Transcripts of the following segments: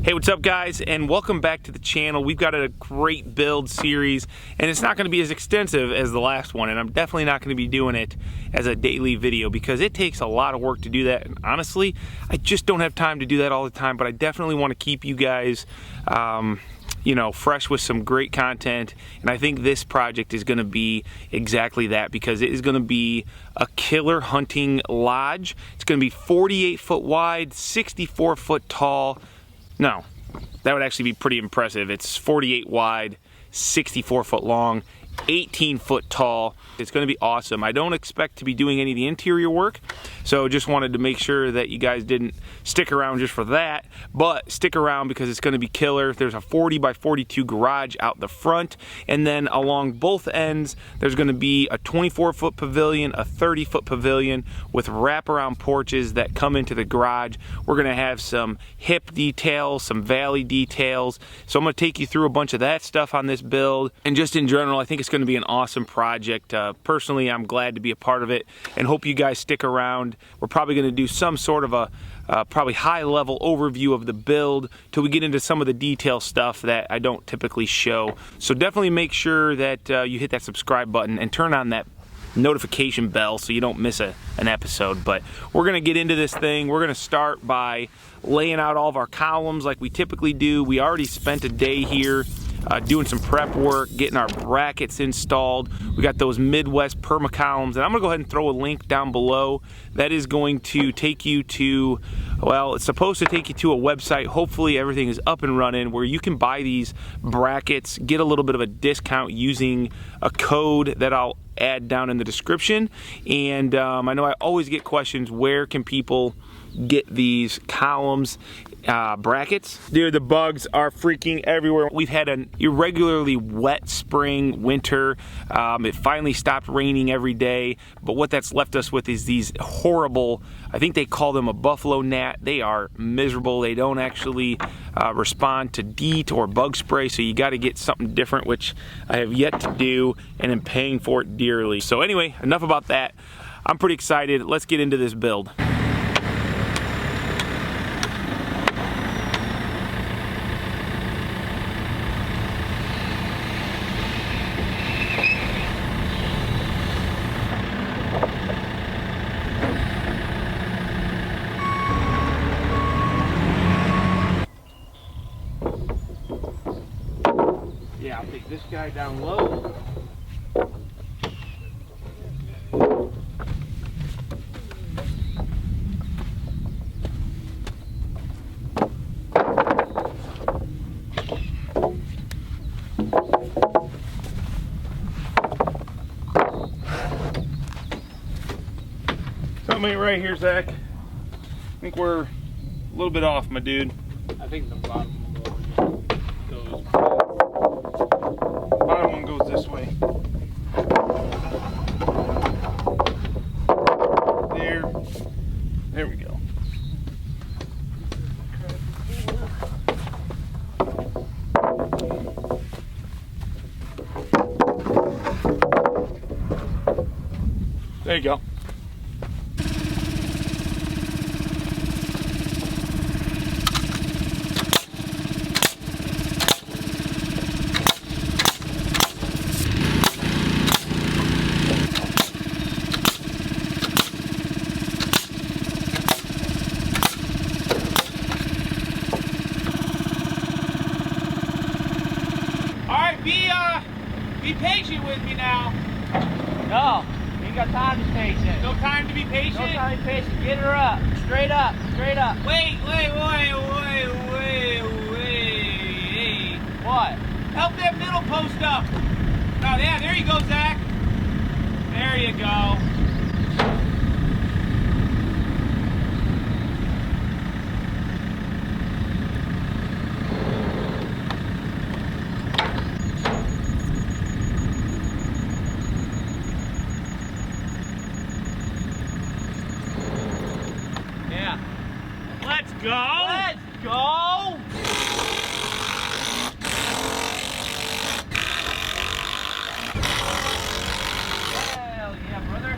Hey, what's up guys, and welcome back to the channel. We've got a great build series, and it's not going to be as extensive as the last one, and I'm definitely not going to be doing it as a daily video because it takes a lot of work to do that, and honestly, I just don't have time to do that all the time, but I definitely want to keep you guys fresh with some great content, and I think this project is going to be exactly that because it is going to be a killer hunting lodge. It's going to be 48 foot wide, 64 foot tall. No, that would actually be pretty impressive. It's 48 wide, 64 foot long, 18 foot tall. It's going to be awesome. I don't expect to be doing any of the interior work, so just wanted to make sure that you guys didn't stick around just for that, but stick around because it's going to be killer. There's a 40 by 42 garage out the front, and then along both ends there's going to be a 24 foot pavilion, a 30 foot pavilion with wraparound porches that come into the garage. We're going to have some hip details, some valley details, so I'm going to take you through a bunch of that stuff on this build, and just in general I think it's going to be an awesome project. Personally, I'm glad to be a part of it and hope you guys stick around. We're probably going to do some sort of a probably high level overview of the build till we get into some of the detail stuff that I don't typically show. So definitely make sure that you hit that subscribe button and turn on that notification bell so you don't miss an episode. But we're going to get into this thing. We're going to start by laying out all of our columns like we typically do. We already spent a day here doing some prep work, getting our brackets installed. We got those Midwest perma columns, and I'm gonna go ahead and throw a link down below that is going to take you to, well, it's supposed to take you to a website. Hopefully everything is up and running where you can buy these brackets, get a little bit of a discount using a code that I'll add down in the description. And I know I always get questions, where can people get these columns, brackets? Dude, the bugs are freaking everywhere. We've had an irregularly wet spring, winter. It finally stopped raining every day, but what that's left us with is these horrible, I think they call them a buffalo gnat. They are miserable. They don't actually respond to DEET or bug spray, so you got to get something different, which I have yet to do and am paying for it dearly. So anyway, enough about that. I'm pretty excited. Let's get into this build. Yeah, I'll take this guy down low. Something ain't right here, Zach. I think we're a little bit off, my dude. I think the bottom goes. Bottom one goes this way. There we go. There you go. Be patient with me now. No, you ain't got time to be patient. No time to be patient? No time to be patient. Get her up. Straight up. Straight up. Wait. What? Help that middle post up. Oh, yeah, there you go, Zach. There you go. Let's go! Let's go! Hell yeah, brother.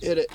Hit it.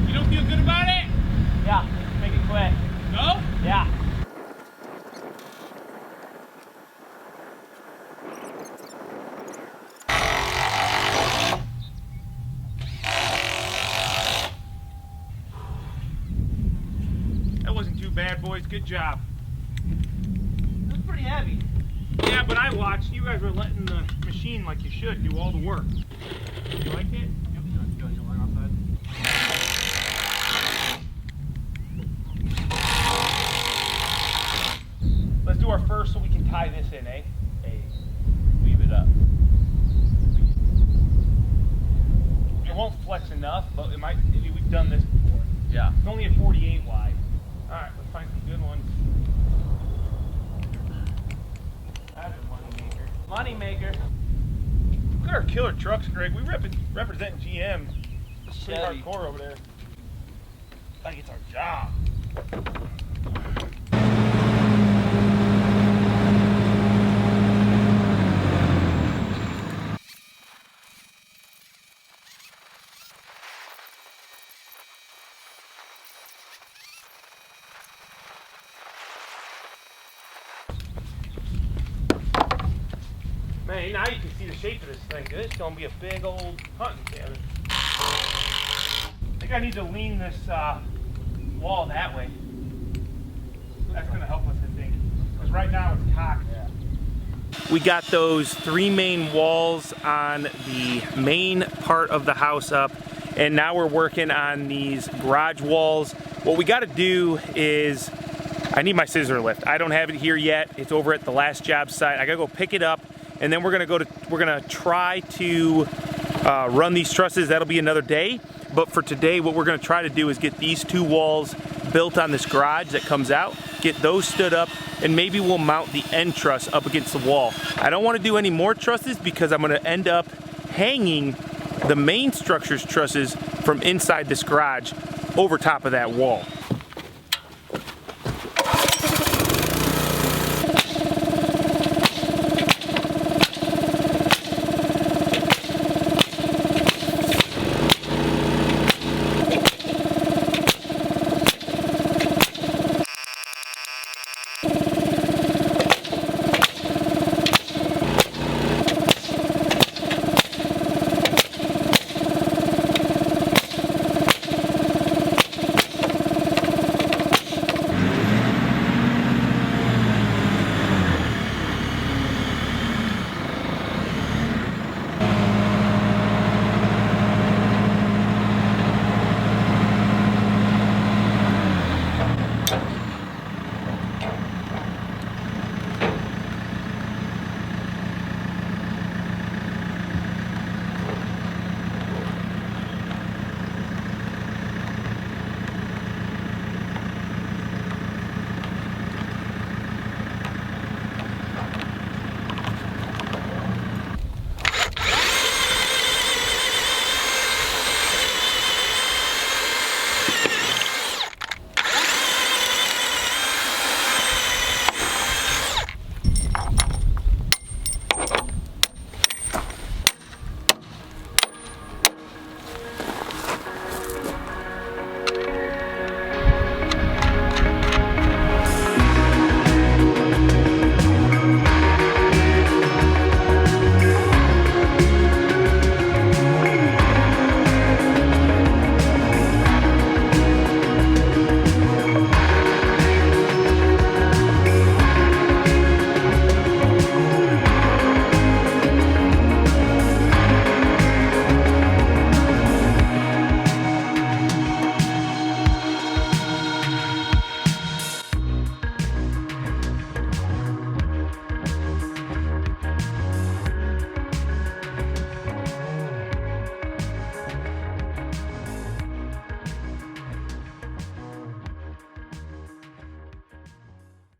You don't feel good about it? Yeah, make it quick. No? Yeah. That wasn't too bad, boys. Good job. That's pretty heavy. Yeah, but I watched. You guys were letting the machine, like you should, do all the work. You like it? Let's do our first so we can tie this in, eh? Hey, weave it up. It won't flex enough, but it might. I mean, we've done this before. Yeah. It's only a 48 wide. All right, let's find some good ones. That's a money maker. Money maker. Look at our killer trucks, Greg. We represent GM. Pretty Chevy. hardcore over there. I think it's our job. Man, now you can see the shape of this thing. This is going to be a big old hunting cabin. I think I need to lean this wall that way. That's going to help us, I think. Because right now it's cocked. Yeah. We got those 3 main walls on the main part of the house up. And now we're working on these garage walls. What we got to do is, I need my scissor lift. I don't have it here yet. It's over at the last job site. I got to go pick it up. And then we're gonna try to run these trusses. That'll be another day. But for today, what we're gonna try to do is get these 2 walls built on this garage that comes out, get those stood up, and maybe we'll mount the end truss up against the wall. I don't wanna do any more trusses because I'm gonna end up hanging the main structure's trusses from inside this garage over top of that wall.